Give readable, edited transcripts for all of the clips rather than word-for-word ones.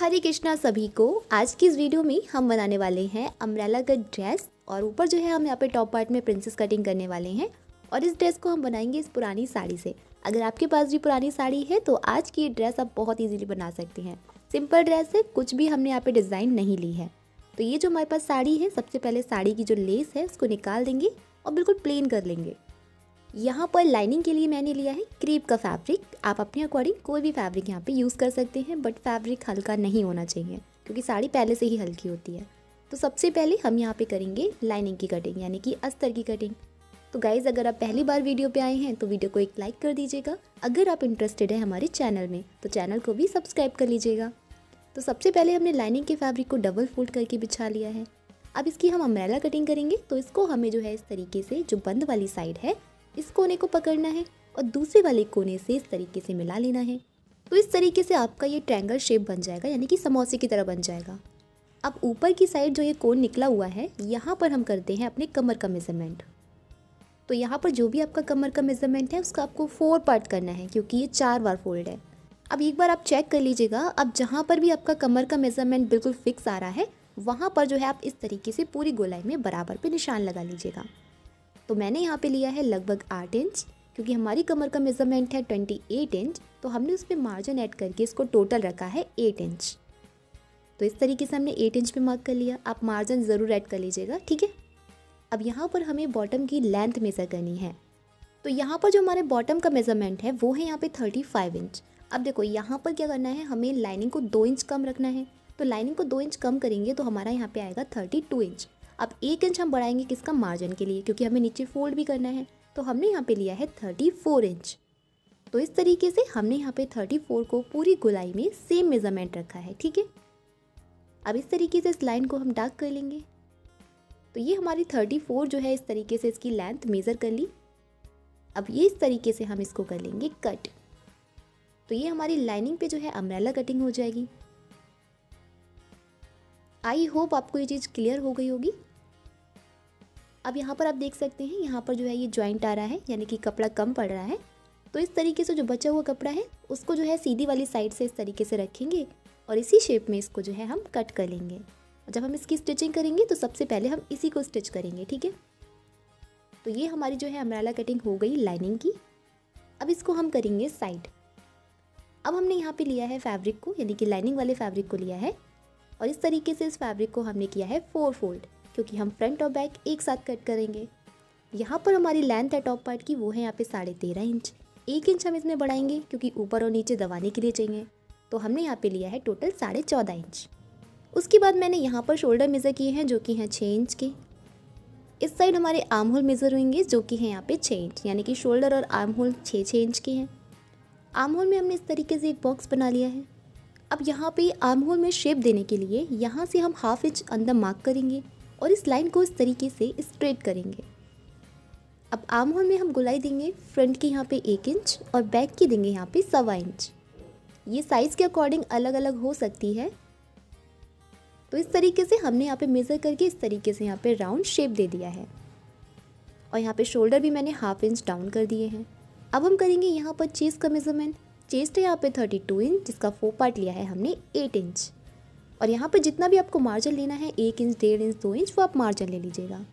हरे कृष्णा सभी को। आज की इस वीडियो में हम बनाने वाले हैं अम्ब्रेला कट ड्रेस और ऊपर जो है हम यहाँ पे टॉप पार्ट में प्रिंसेस कटिंग करने वाले हैं। और इस ड्रेस को हम बनाएंगे इस पुरानी साड़ी से। अगर आपके पास भी पुरानी साड़ी है तो आज की ये ड्रेस आप बहुत इजीली बना सकते हैं। सिंपल ड्रेस है, कुछ भी हमने यहाँ पे डिज़ाइन नहीं ली है। तो ये जो हमारे पास साड़ी है, सबसे पहले साड़ी की जो लेस है उसको निकाल देंगे और बिल्कुल प्लेन कर लेंगे। यहाँ पर लाइनिंग के लिए मैंने लिया है क्रेप का फैब्रिक। आप अपने अकॉर्डिंग कोई भी फैब्रिक यहाँ पे यूज़ कर सकते हैं, बट फैब्रिक हल्का नहीं होना चाहिए क्योंकि साड़ी पहले से ही हल्की होती है। तो सबसे पहले हम यहाँ पे करेंगे लाइनिंग की कटिंग, यानी कि अस्तर की कटिंग। तो गाइज़, अगर आप पहली बार वीडियो पे आए हैं तो वीडियो को एक लाइक कर दीजिएगा। अगर आप इंटरेस्टेड है हमारे चैनल में तो चैनल को भी सब्सक्राइब कर लीजिएगा। तो सबसे पहले हमने लाइनिंग के फैब्रिक को डबल फोल्ड करके बिछा लिया है। अब इसकी हम अम्ब्रेला कटिंग करेंगे, तो इसको हमें जो है इस तरीके से जो बंद वाली साइड है इस कोने को पकड़ना है और दूसरे वाले कोने से इस तरीके से मिला लेना है। तो इस तरीके से आपका ये ट्रायंगल शेप बन जाएगा, यानी कि समोसे की तरह बन जाएगा। अब ऊपर की साइड जो ये कोन निकला हुआ है, यहाँ पर हम करते हैं अपने कमर का मेजरमेंट। तो यहाँ पर जो भी आपका कमर का मेजरमेंट है उसका आपको 4 पार्ट करना है, क्योंकि ये 4 बार फोल्ड है। अब एक बार आप चेक कर लीजिएगा। अब जहाँ पर भी आपका कमर का मेजरमेंट बिल्कुल फिक्स आ रहा है, वहाँ पर जो है आप इस तरीके से पूरी गोलाई में बराबर पे निशान लगा लीजिएगा। तो मैंने यहाँ पे लिया है लगभग 8 इंच, क्योंकि हमारी कमर का मेजरमेंट है 28 इंच, तो हमने उस पर मार्जिन ऐड करके इसको टोटल रखा है 8 इंच। तो इस तरीके से हमने 8 इंच पे मार्क कर लिया। आप मार्जिन ज़रूर ऐड कर लीजिएगा, ठीक है। अब यहाँ पर हमें बॉटम की लेंथ मेज़र करनी है। तो यहाँ पर जो हमारे बॉटम का मेजरमेंट है वो है यहाँ पे 35 इंच। अब देखो यहाँ पर क्या करना है, हमें लाइनिंग को 2 इंच कम रखना है। तो लाइनिंग को 2 इंच कम करेंगे तो हमारा यहाँ पे आएगा 32 इंच। अब 1 इंच हम बढ़ाएंगे किसका, मार्जिन के लिए, क्योंकि हमें नीचे फोल्ड भी करना है। तो हमने यहाँ पे लिया है 34 इंच। तो इस तरीके से हमने यहाँ पे 34 को पूरी गोलाई में सेम मेजरमेंट रखा है, ठीक है। अब इस तरीके से इस लाइन को हम डार्क कर लेंगे। तो ये हमारी 34 जो है, इस तरीके से इसकी लेंथ मेज़र कर ली। अब ये इस तरीके से हम इसको कर लेंगे कट। तो ये हमारी लाइनिंग पे जो है अम्ब्रेला कटिंग हो जाएगी। आई होप आपको ये चीज़ क्लियर हो गई होगी। अब यहाँ पर आप देख सकते हैं, यहाँ पर जो है ये जॉइंट आ रहा है, यानी कि कपड़ा कम पड़ रहा है। तो इस तरीके से जो बचा हुआ कपड़ा है उसको जो है सीधी वाली साइड से इस तरीके से रखेंगे और इसी शेप में इसको जो है हम कट कर लेंगे। और जब हम इसकी स्टिचिंग करेंगे तो सबसे पहले हम इसी को स्टिच करेंगे, ठीक है। तो ये हमारी जो है अम्ब्रेला कटिंग हो गई लाइनिंग की। अब इसको हम करेंगे साइड। अब हमने यहाँ पे लिया है फैब्रिक को, यानी कि लाइनिंग वाले फैब्रिक को लिया है और इस तरीके से इस फैब्रिक को हमने किया है 4 फोल्ड, क्योंकि हम फ्रंट और बैक एक साथ कट करेंगे। यहाँ पर हमारी लेंथ है टॉप पार्ट की, वो है यहाँ पे 13.5 इंच। 1 इंच हम इसमें बढ़ाएंगे क्योंकि ऊपर और नीचे दबाने के लिए चाहिए। तो हमने यहाँ पे लिया है टोटल 14.5 इंच। उसके बाद मैंने यहाँ पर शोल्डर मेज़र किए हैं, जो कि हैं 6 इंच के। इस साइड हमारे आर्म होल मेज़र होंगे, जो कि हैं यहाँ पे 6 इंच, यानी कि शोल्डर और आर्म होल 6 इंच के हैं। आर्म होल में हमने इस तरीके से एक बॉक्स बना लिया है। अब यहाँ पे आर्म होल में शेप देने के लिए यहाँ से हम 1/2 इंच अंदर मार्क करेंगे और इस लाइन को इस तरीके से स्ट्रेट करेंगे। अब आर्म होल में हम गोलाई देंगे फ्रंट की यहाँ पे 1 इंच और बैक की देंगे यहाँ पे 1.25 इंच। ये साइज़ के अकॉर्डिंग अलग अलग हो सकती है। तो इस तरीके से हमने यहाँ पे मेज़र करके इस तरीके से यहाँ पे राउंड शेप दे दिया है। और यहाँ पे शोल्डर भी मैंने 1/2 इंच डाउन कर दिए हैं। अब हम करेंगे यहाँ पर चेस्ट का मेजरमेंट। चेस्ट है यहाँ पे 32 इंच, जिसका 4 पार्ट लिया है हमने 8 इंच। और यहाँ पे जितना भी आपको मार्जिन लेना है, 1 इंच, 1.5 इंच, 2 इंच, वो आप मार्जिन ले लीजिएगा।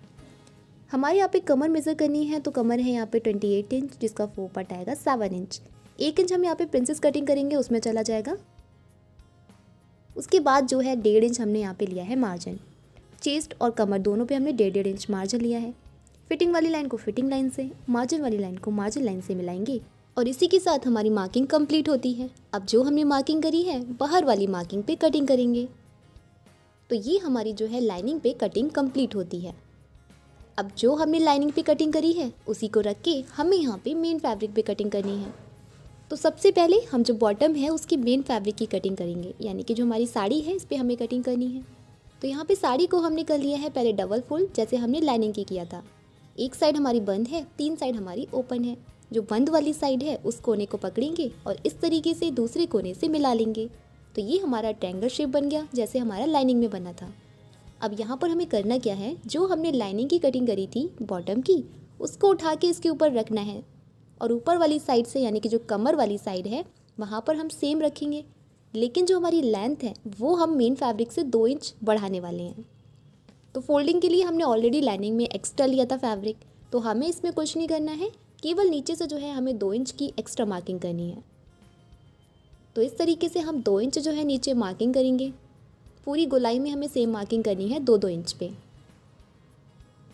हमारे यहाँ पे कमर मेज़र करनी है, तो कमर है यहाँ पे 28 इंच, जिसका 4 पार्ट आएगा 7 इंच। 1 इंच हम यहाँ पे प्रिंसेस कटिंग करेंगे, उसमें चला जाएगा। उसके बाद जो है 1.5 इंच हमने यहाँ पे लिया है मार्जिन। चेस्ट और कमर दोनों पे हमने 1.5 इंच मार्जिन लिया है। फिटिंग वाली लाइन को फिटिंग लाइन से, मार्जिन वाली लाइन को मार्जिन लाइन से मिलाएंगे और इसी के साथ हमारी मार्किंग कंप्लीट होती है। अब जो हमने मार्किंग करी है, बाहर वाली मार्किंग पे कटिंग करेंगे। तो ये हमारी जो है लाइनिंग पे कटिंग कंप्लीट होती है। अब जो हमने लाइनिंग पे कटिंग करी है उसी को रख के हमें यहाँ पे मेन फैब्रिक पे कटिंग करनी है। तो सबसे पहले हम जो बॉटम है उसकी मेन फैब्रिक की कटिंग करेंगे, यानी कि जो हमारी साड़ी है इस पर हमें कटिंग करनी है। तो यहाँ पे साड़ी को हमने कर लिया है पहले डबल फोल्ड, जैसे हमने लाइनिंग की किया था। एक साइड हमारी बंद है, 3 साइड हमारी ओपन है। जो बंद वाली साइड है उस कोने को पकड़ेंगे और इस तरीके से दूसरे कोने से मिला लेंगे। तो ये हमारा ट्रायंगल शेप बन गया, जैसे हमारा लाइनिंग में बना था। अब यहाँ पर हमें करना क्या है, जो हमने लाइनिंग की कटिंग करी थी बॉटम की, उसको उठा के इसके ऊपर रखना है और ऊपर वाली साइड से, यानी कि जो कमर वाली साइड है, वहाँ पर हम सेम रखेंगे। लेकिन जो हमारी लेंथ है वो हम मेन फैब्रिक से 2 इंच बढ़ाने वाले हैं। तो फोल्डिंग के लिए हमने ऑलरेडी लाइनिंग में एक्स्ट्रा लिया था फैब्रिक, तो हमें इसमें कुछ नहीं करना है, केवल नीचे से जो है हमें 2 इंच की एक्स्ट्रा मार्किंग करनी है। तो इस तरीके से हम 2 इंच जो है नीचे मार्किंग करेंगे। पूरी गोलाई में हमें सेम मार्किंग करनी है 2-2 इंच पे,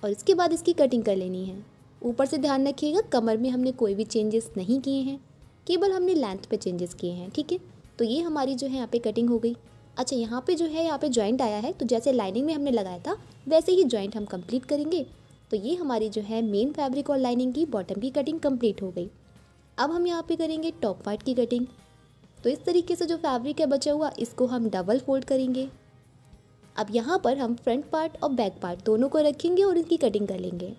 और इसके बाद इसकी कटिंग कर लेनी है। ऊपर से ध्यान रखिएगा, कमर में हमने कोई भी चेंजेस नहीं किए हैं, केवल हमने लेंथ पे चेंजेस किए हैं, ठीक है। तो ये हमारी जो है यहाँ पे कटिंग हो गई। अच्छा, यहाँ पे जो है यहाँ पे जॉइंट आया है, तो जैसे लाइनिंग में हमने लगाया था वैसे ही जॉइंट हम कंप्लीट करेंगे। तो ये हमारी जो है मेन फैब्रिक और लाइनिंग की बॉटम की कटिंग कंप्लीट हो गई। अब हम यहाँ पे करेंगे टॉप पार्ट की कटिंग। तो इस तरीके से जो फैब्रिक है बचा हुआ, इसको हम डबल फोल्ड करेंगे। अब यहाँ पर हम फ्रंट पार्ट और बैक पार्ट दोनों को रखेंगे और इनकी कटिंग कर लेंगे।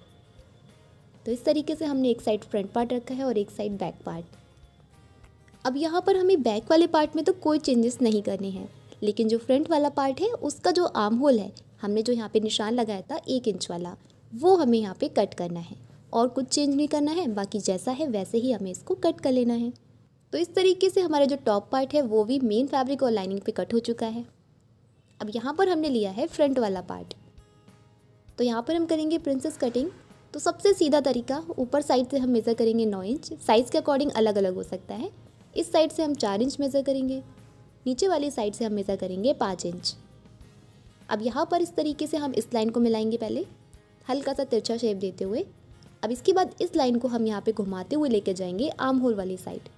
तो इस तरीके से हमने एक साइड फ्रंट पार्ट रखा है और एक साइड बैक पार्ट। अब यहाँ पर हमें बैक वाले पार्ट में तो कोई चेंजेस नहीं करने हैं, लेकिन जो फ्रंट वाला पार्ट है उसका जो आर्म होल है, हमने जो यहाँ पे निशान लगाया था 1 इंच वाला, वो हमें यहाँ पे कट करना है और कुछ चेंज नहीं करना है। बाकी जैसा है वैसे ही हमें इसको कट कर लेना है। तो इस तरीके से हमारा जो टॉप पार्ट है वो भी मेन फैब्रिक और लाइनिंग पे कट हो चुका है। अब यहाँ पर हमने लिया है फ्रंट वाला पार्ट। तो यहाँ पर हम करेंगे प्रिंसेस कटिंग। तो सबसे सीधा तरीका, ऊपर साइड से हम मेज़र करेंगे 9 इंच, साइज़ के अकॉर्डिंग अलग अलग हो सकता है। इस साइड से हम 4 इंच मेज़र करेंगे, नीचे वाली साइड से हम मेज़र करेंगे 5 इंच। अब यहाँ पर इस तरीके से हम इस लाइन को मिलाएंगे, पहले हल्का सा तिरछा शेप देते हुए। अब इसके बाद इस लाइन को हम यहाँ पे घुमाते हुए लेके जाएंगे आर्म होल वाली साइड।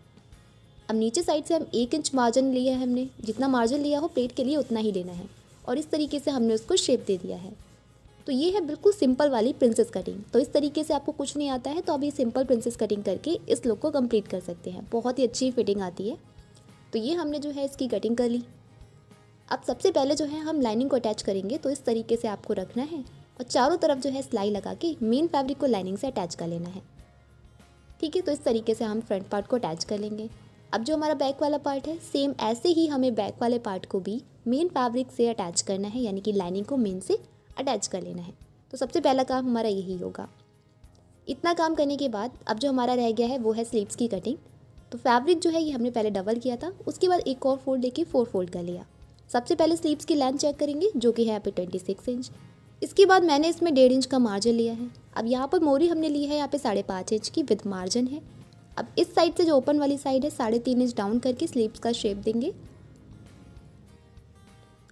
अब नीचे साइड से हम 1 इंच मार्जिन लिया है, हमने जितना मार्जिन लिया हो प्लेट के लिए उतना ही लेना है, और इस तरीके से हमने उसको शेप दे दिया है। तो ये है बिल्कुल सिंपल वाली प्रिंसेस कटिंग। तो इस तरीके से आपको कुछ नहीं आता है तो आप ये सिंपल प्रिंसेस कटिंग करके इस लुक को कंप्लीट कर सकते हैं। बहुत ही अच्छी फिटिंग आती है। तो ये हमने जो है इसकी कटिंग कर ली। अब सबसे पहले जो है हम लाइनिंग को अटैच करेंगे। तो इस तरीके से आपको रखना है और चारों तरफ जो है सिलाई लगा के मेन फैब्रिक को लाइनिंग से अटैच कर लेना है, ठीक है। तो इस तरीके से हम फ्रंट पार्ट को अटैच कर लेंगे। अब जो हमारा बैक वाला पार्ट है, सेम ऐसे ही हमें बैक वाले पार्ट को भी मेन फैब्रिक से अटैच करना है, यानी कि लाइनिंग को मेन से अटैच कर लेना है। तो सबसे पहला काम हमारा यही होगा। इतना काम करने के बाद अब जो हमारा रह गया है वो है स्लीव्स की कटिंग। तो फैब्रिक जो है ये हमने पहले डबल किया था, उसके बाद एक और फोल्ड लेके 4 फोल्ड कर लिया। सबसे पहले स्लीव्स की लेंथ चेक करेंगे, जो कि है यहाँ पे 26 इंच। इसके बाद मैंने इसमें 1.5 इंच का मार्जिन लिया है। अब यहाँ पर मोरी हमने ली है यहाँ पे 5.5 इंच की विद मार्जिन है। अब इस साइड से जो ओपन वाली साइड है 3.5 इंच डाउन करके स्लीव्स का शेप देंगे,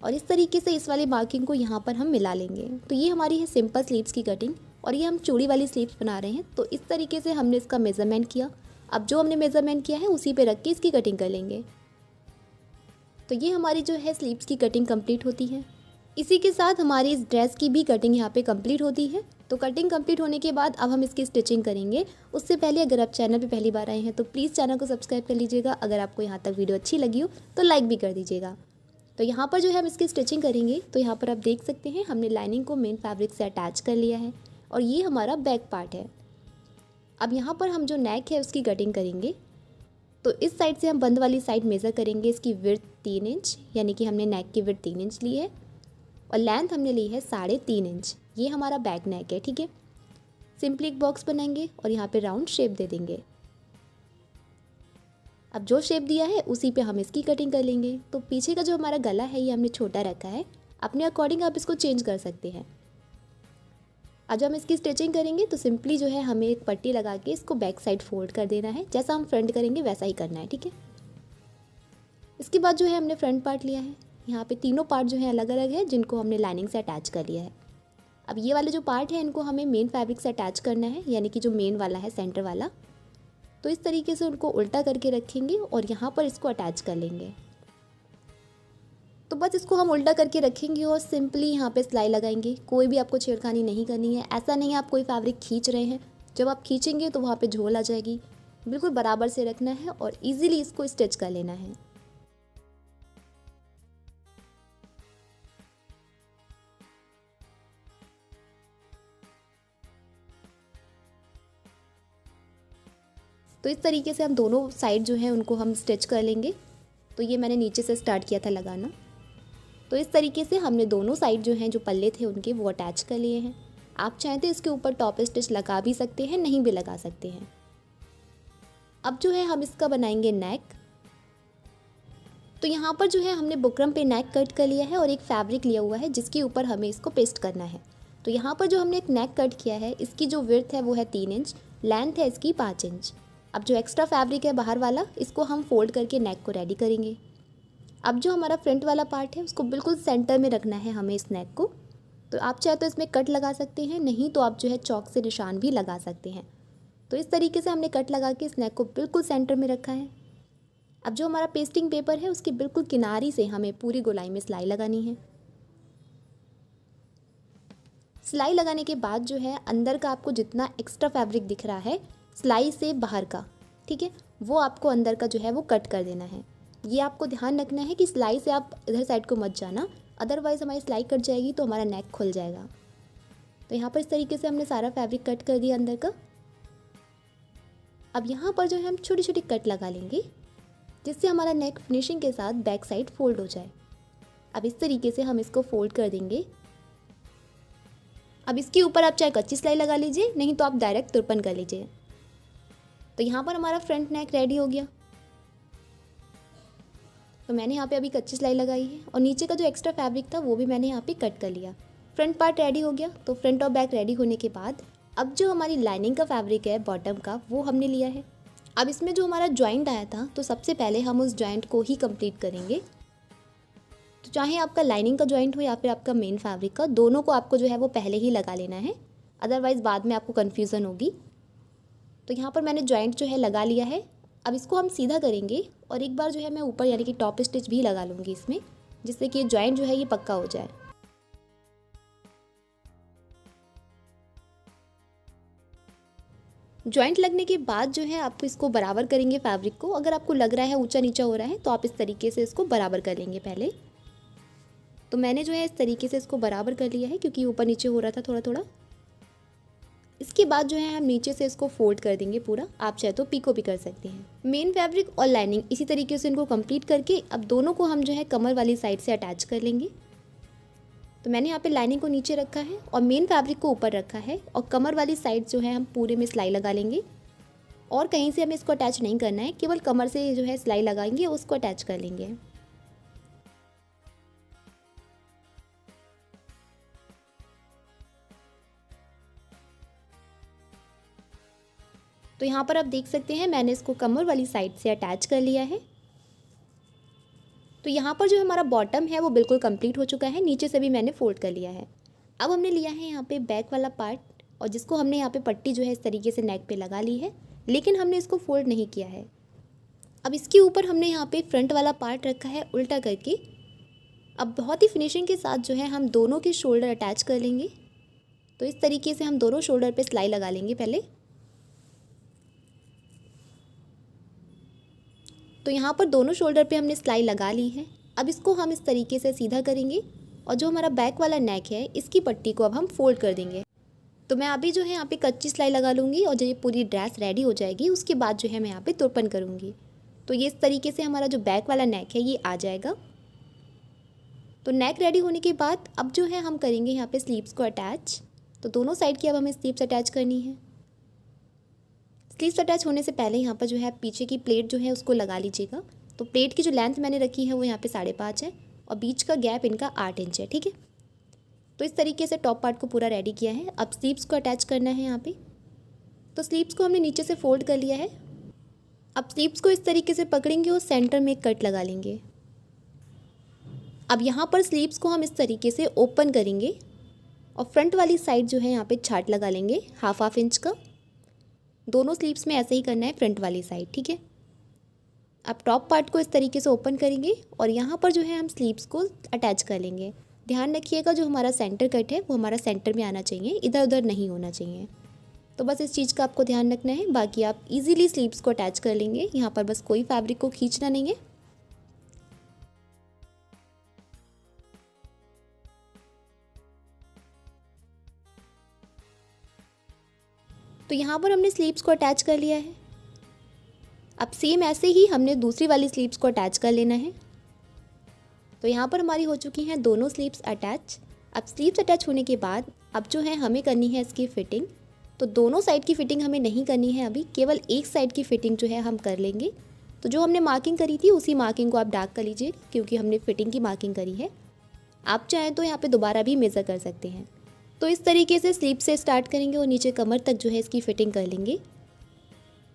और इस तरीके से इस वाली मार्किंग को यहाँ पर हम मिला लेंगे। तो ये हमारी है सिंपल स्लीव्स की कटिंग, और ये हम चूड़ी वाली स्लीव्स बना रहे हैं। तो इस तरीके से हमने इसका मेज़रमेंट किया। अब जो हमने मेज़रमेंट किया है उसी पे रख के इसकी कटिंग कर लेंगे। तो ये हमारी जो है स्लीव्स की कटिंग कंप्लीट होती है। इसी के साथ हमारी इस ड्रेस की भी कटिंग यहाँ पे कंप्लीट होती है। तो कटिंग कंप्लीट होने के बाद अब हम इसकी स्टिचिंग करेंगे। उससे पहले अगर आप चैनल पे पहली बार आए हैं तो प्लीज़ चैनल को सब्सक्राइब कर लीजिएगा। अगर आपको यहाँ तक वीडियो अच्छी लगी हो तो लाइक भी कर दीजिएगा। तो यहाँ पर जो है हम इसकी स्टिचिंग करेंगे। तो यहाँ पर आप देख सकते हैं हमने लाइनिंग को मेन फैब्रिक से अटैच कर लिया है, और ये हमारा बैक पार्ट है। अब यहाँ पर हम जो नेक है उसकी कटिंग करेंगे। तो इस साइड से हम बंद वाली साइड मेज़र करेंगे, इसकी विड्थ 3 इंच, यानी कि हमने नेक की विड्थ 3 इंच ली है, और लेंथ हमने ली है 3.5 इंच। ये हमारा बैक नेक है, ठीक है। सिंपली एक बॉक्स बनाएंगे और यहाँ पे राउंड शेप दे देंगे। अब जो शेप दिया है उसी पे हम इसकी कटिंग कर लेंगे। तो पीछे का जो हमारा गला है ये हमने छोटा रखा है, अपने अकॉर्डिंग आप इसको चेंज कर सकते हैं। अब जब हम इसकी स्टिचिंग करेंगे तो सिंपली जो है हमें एक पट्टी लगा के इसको बैक साइड फोल्ड कर देना है। जैसा हम फ्रंट करेंगे वैसा ही करना है, ठीक है। इसके बाद जो है हमने फ्रंट पार्ट लिया है। यहाँ पे तीनों पार्ट जो है अलग अलग है, जिनको हमने लाइनिंग से अटैच कर लिया है। अब ये वाले जो पार्ट है इनको हमें मेन फैब्रिक से अटैच करना है, यानी कि जो मेन वाला है सेंटर वाला। तो इस तरीके से उनको उल्टा करके रखेंगे और यहाँ पर इसको अटैच कर लेंगे। तो बस इसको हम उल्टा करके रखेंगे और सिंपली यहाँ पे सिलाई लगाएंगे। कोई भी आपको छेड़खानी नहीं करनी है। ऐसा नहीं है आप कोई फैब्रिक खींच रहे हैं, जब आप खींचेंगे तो वहाँ पे झोल आ जाएगी। बिल्कुल बराबर से रखना है और ईजिली इसको स्टिच कर लेना है। तो इस तरीके से हम दोनों साइड जो है उनको हम स्टिच कर लेंगे। तो ये मैंने नीचे से स्टार्ट किया था लगाना। तो इस तरीके से हमने दोनों साइड जो हैं जो पल्ले थे उनके वो अटैच कर लिए हैं। आप चाहें तो इसके ऊपर टॉप स्टिच लगा भी सकते हैं, नहीं भी लगा सकते हैं। अब जो है हम इसका बनाएंगे नेक। तो यहाँ पर जो है हमने बुकरम पे नेक कट कर लिया है और एक फैब्रिक लिया हुआ है जिसके ऊपर हमें इसको पेस्ट करना है। तो यहाँ पर जो हमने एक नेक कट किया है, इसकी जो विड्थ है वो है 3 इंच, लेंथ है इसकी 5 इंच। अब जो एक्स्ट्रा फैब्रिक है बाहर वाला, इसको हम फोल्ड करके नेक को रेडी करेंगे। अब जो हमारा फ्रंट वाला पार्ट है उसको बिल्कुल सेंटर में रखना है हमें इस नेक को। तो आप चाहे तो इसमें कट लगा सकते हैं, नहीं तो आप जो है चौक से निशान भी लगा सकते हैं। तो इस तरीके से हमने कट लगा के इस नेक को बिल्कुल सेंटर में रखा है। अब जो हमारा पेस्टिंग पेपर है उसकी बिल्कुल किनारी से हमें पूरी गोलाई में सिलाई लगानी है। सिलाई लगाने के बाद जो है अंदर का आपको जितना एक्स्ट्रा फैब्रिक दिख रहा है सिलाई से बाहर का, ठीक है, वो आपको अंदर का जो है वो कट कर देना है। ये आपको ध्यान रखना है कि सिलाई से आप इधर साइड को मत जाना, अदरवाइज़ हमारी सिलाई कट जाएगी तो हमारा नेक खुल जाएगा। तो यहाँ पर इस तरीके से हमने सारा फैब्रिक कट कर दिया अंदर का। अब यहाँ पर जो है हम छोटी छोटी कट लगा लेंगे जिससे हमारा नेक फिनिशिंग के साथ बैक साइड फोल्ड हो जाए। अब इस तरीके से हम इसको फोल्ड कर देंगे। अब इसके ऊपर आप चाहे कच्ची सिलाई लगा लीजिए, नहीं तो आप डायरेक्ट तुरपन कर लीजिए। तो यहाँ पर हमारा फ्रंट नेक रेडी हो गया। तो मैंने यहाँ पे अभी कच्ची सिलाई लगाई है और नीचे का जो एक्स्ट्रा फैब्रिक था वो भी मैंने यहाँ पे कट कर लिया। फ्रंट पार्ट रेडी हो गया। तो फ्रंट और बैक रेडी होने के बाद अब जो हमारी लाइनिंग का फैब्रिक है बॉटम का, वो हमने लिया है। अब इसमें जो हमारा जॉइंट आया था, तो सबसे पहले हम उस जॉइंट को ही कंप्लीट करेंगे। तो चाहे आपका लाइनिंग का जॉइंट हो या फिर आपका मेन फैब्रिक का, दोनों को आपको जो है वो पहले ही लगा लेना है, अदरवाइज़ बाद में आपको कन्फ्यूज़न होगी। तो यहाँ पर मैंने जॉइंट जो है लगा लिया है। अब इसको हम सीधा करेंगे और एक बार जो है मैं ऊपर यानी कि टॉप स्टिच भी लगा लूँगी इसमें, जिससे कि जॉइंट जो है ये पक्का हो जाए। जॉइंट लगने के बाद जो है आपको इसको बराबर करेंगे फैब्रिक को। अगर आपको लग रहा है ऊंचा नीचा हो रहा है तो आप इस तरीके से इसको बराबर कर लेंगे पहले। तो मैंने जो है इस तरीके से इसको बराबर कर लिया है क्योंकि ऊपर नीचे हो रहा था थोड़ा थोड़ा। इसके बाद जो है हम नीचे से इसको फोल्ड कर देंगे पूरा। आप चाहे तो पीको भी कर सकते हैं। मेन फैब्रिक और लाइनिंग इसी तरीके से इनको कंप्लीट करके अब दोनों को हम जो है कमर वाली साइड से अटैच कर लेंगे। तो मैंने यहाँ पे लाइनिंग को नीचे रखा है और मेन फैब्रिक को ऊपर रखा है और कमर वाली साइड जो है हम पूरे में सिलाई लगा लेंगे और कहीं से हमें इसको अटैच नहीं करना है, केवल कमर से जो है सिलाई लगाएंगे उसको अटैच कर लेंगे। तो यहाँ पर आप देख सकते हैं मैंने इसको कमर वाली साइड से अटैच कर लिया है। तो यहाँ पर जो हमारा बॉटम है वो बिल्कुल कंप्लीट हो चुका है, नीचे से भी मैंने फोल्ड कर लिया है। अब हमने लिया है यहाँ पे बैक वाला पार्ट और जिसको हमने यहाँ पे पट्टी जो है इस तरीके से नेक पे लगा ली है, लेकिन हमने इसको फोल्ड नहीं किया है। अब इसके ऊपर हमने यहाँ पे फ्रंट वाला पार्ट रखा है उल्टा करके। अब बहुत ही फिनिशिंग के साथ जो है हम दोनों के शोल्डर अटैच कर लेंगे। तो इस तरीके से हम दोनों शोल्डर पे सिलाई लगा लेंगे पहले। तो यहाँ पर दोनों शोल्डर पे हमने सिलाई लगा ली है। अब इसको हम इस तरीके से सीधा करेंगे और जो हमारा बैक वाला नेक है इसकी पट्टी को अब हम फोल्ड कर देंगे। तो मैं अभी जो है यहाँ पे कच्ची सिलाई लगा लूँगी और जब ये पूरी ड्रेस रेडी हो जाएगी उसके बाद जो है मैं यहाँ पे तुरपन करूँगी। तो ये इस तरीके से हमारा जो बैक वाला नेक है ये आ जाएगा। तो नेक रेडी होने के बाद अब जो है हम करेंगे यहाँ पे स्लीव्स को अटैच। तो दोनों साइड की अब हमें स्लीव्स अटैच करनी है। स्लीव्स अटैच होने से पहले यहाँ पर जो है पीछे की प्लेट जो है उसको लगा लीजिएगा। तो प्लेट की जो लेंथ मैंने रखी है वो यहाँ पे 5.5 है और बीच का गैप इनका 8 इंच है, ठीक है। तो इस तरीके से टॉप पार्ट को पूरा रेडी किया है। अब स्लीव्स को अटैच करना है यहाँ पे। तो स्लीव्स को हमने नीचे से फोल्ड कर लिया है। अब स्लीव्स को इस तरीके से पकड़ेंगे और सेंटर में एक कट लगा लेंगे। अब यहाँ पर स्लीव्स को हम इस तरीके से ओपन करेंगे और फ्रंट वाली साइड जो है यहाँ पे छाट लगा लेंगे हाफ इंच का। दोनों स्लीव्स में ऐसे ही करना है फ्रंट वाली साइड, ठीक है। अब टॉप पार्ट को इस तरीके से ओपन करेंगे और यहाँ पर जो है हम स्लीव्स को अटैच कर लेंगे। ध्यान रखिएगा जो हमारा सेंटर कट है वो हमारा सेंटर में आना चाहिए, इधर उधर नहीं होना चाहिए। तो बस इस चीज़ का आपको ध्यान रखना है, बाकी आप इजीली स्लीव्स को अटैच कर लेंगे। यहाँ पर बस कोई फैब्रिक को खींचना नहीं है। तो यहाँ पर हमने स्लीव्स को अटैच कर लिया है। अब सेम ऐसे ही हमने दूसरी वाली स्लीव्स को अटैच कर लेना है। तो यहाँ पर हमारी हो चुकी हैं दोनों स्लीव्स अटैच। अब स्लीव्स अटैच होने के बाद अब जो है हमें करनी है इसकी फ़िटिंग। तो दोनों साइड की फ़िटिंग हमें नहीं करनी है अभी, केवल एक साइड की फ़िटिंग जो है हम कर लेंगे। तो जो हमने मार्किंग करी थी उसी मार्किंग को आप डार्क कर लीजिए, क्योंकि हमने फिटिंग की मार्किंग करी है। आप चाहें तो यहाँ पे दोबारा भी मेज़र कर सकते हैं। तो इस तरीके से स्लीव से स्टार्ट करेंगे और नीचे कमर तक जो है इसकी फ़िटिंग कर लेंगे।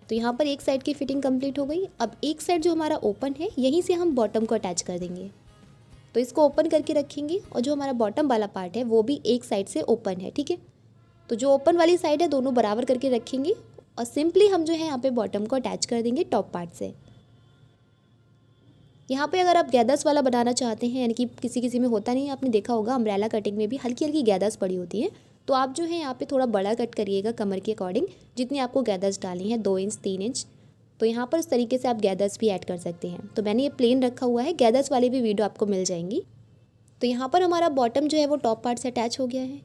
तो यहाँ पर एक साइड की फ़िटिंग कंप्लीट हो गई। अब एक साइड जो हमारा ओपन है, यहीं से हम बॉटम को अटैच कर देंगे। तो इसको ओपन करके रखेंगे और जो हमारा बॉटम वाला पार्ट है वो भी एक साइड से ओपन है, ठीक है। तो जो ओपन वाली साइड है दोनों बराबर करके रखेंगे और सिंपली हम जो है यहाँ पे बॉटम को अटैच कर देंगे टॉप पार्ट से। यहाँ पे अगर आप गैदर्स वाला बनाना चाहते हैं, यानी कि किसी किसी में होता नहीं है, आपने देखा होगा अम्ब्रेला कटिंग में भी हल्की हल्की गैदर्स पड़ी होती हैं, तो आप जो है यहाँ पे थोड़ा बड़ा कट करिएगा कमर के अकॉर्डिंग, जितनी आपको गैदर्स डालनी है 2 इंच 3 इंच। तो यहाँ पर उस तरीके से आप गैदर्स भी ऐड कर सकते हैं। तो मैंने ये प्लेन रखा हुआ है, गैदर्स वाली भी वीडियो आपको मिल जाएंगी। तो यहाँ पर हमारा बॉटम जो है वो टॉप पार्ट से अटैच हो गया है।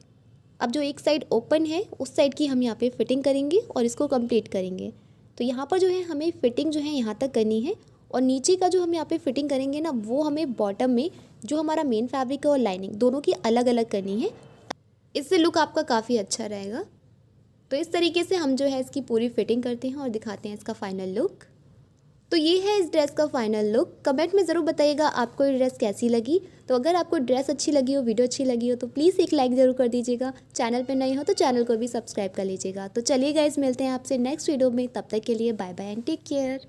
अब जो एक साइड ओपन है उस साइड की हम यहाँ पे फिटिंग करेंगे और इसको कंप्लीट करेंगे। तो यहाँ पर जो है हमें फिटिंग जो है यहाँ तक करनी है और नीचे का जो हम यहाँ पे फिटिंग करेंगे ना, वो हमें बॉटम में जो हमारा मेन फैब्रिक है और लाइनिंग दोनों की अलग अलग करनी है। इससे लुक आपका काफ़ी अच्छा रहेगा। तो इस तरीके से हम जो है इसकी पूरी फिटिंग करते हैं और दिखाते हैं इसका फाइनल लुक। तो ये है इस ड्रेस का फाइनल लुक। कमेंट में ज़रूर बताइएगा आपको ये ड्रेस कैसी लगी। तो अगर आपको ड्रेस अच्छी लगी हो, वीडियो अच्छी लगी हो, तो प्लीज़ एक लाइक ज़रूर कर दीजिएगा। चैनल पे नए हो तो चैनल को भी सब्सक्राइब कर लीजिएगा। तो चलिए गाइस, मिलते हैं आपसे नेक्स्ट वीडियो में। तब तक के लिए bye bye and take care.